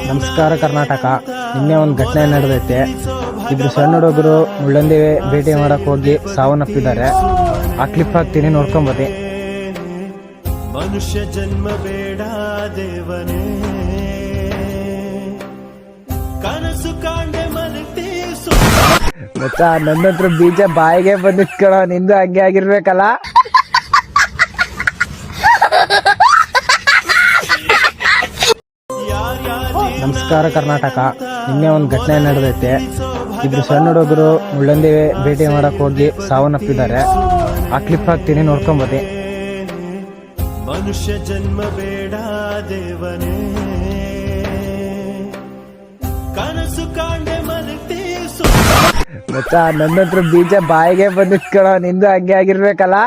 ನಮಸ್ಕಾರ ಕರ್ನಾಟಕ. ನಿನ್ನೆ ಒಂದು ಘಟನೆ ನಡೆದೈತೆ. ಇಬ್ರು ಸಣ್ಣ ಹುಡುಗರು ಮುಳ್ಳಂದಿ ಭೇಟಿ ಮಾಡಕ್ ಹೋಗಿ ಸಾವನ್ನಪ್ಪಿದ್ದಾರೆ. ಆ ಕ್ಲಿಪ್ ಹಾಕ್ತೀನಿ, ನೋಡ್ಕೊಂಬತ್ತಿ. ಮನುಷ್ಯ ಜನ್ಮ ಬೇಡ ದೇವನೇ, ಕನಸು ಕಾಂಡೆ ಮನತಿ ಗೊತ್ತಾ, ನನ್ನತ್ರ ಬೀಜ ಬಾಯಿಗೆ ಬಂದಿತ್ ಕಣ. ನಿಂದು ಹಂಗೆ ಆಗಿರ್ಬೇಕಲ್ಲ. ನಮಸ್ಕಾರ ಕರ್ನಾಟಕ. ನಿನ್ನೆ ಒಂದು ಘಟನೆ ನಡೆದೈತೆ. ಇಬ್ರು ಸಣ್ಣ ಹುಡುಗರು ಮುಳ್ಳಂದಿ ಭೇಟಿ ಮಾಡಕ್ ಹೋಗಿ ಸಾವನ್ನಪ್ಪಿದ್ದಾರೆ. ಆ ಕ್ಲಿಪ್ ಹಾಕ್ತೀನಿ, ನೋಡ್ಕೊಂಬತ್ತಿ. ಮನುಷ್ಯ ಜನ್ಮ ಬೇಡ ದೇವನೇ, ಕನಸು ಕಾಂಡೆ ಮನತಿ ಗೊತ್ತಾ, ನನ್ನತ್ರ ಬೀಜ ಬಾಯಿಗೆ ಬಂದಿತ್ ಕಣ. ನಿಂದು ಹಂಗೆ ಆಗಿರ್ಬೇಕಲ್ಲ.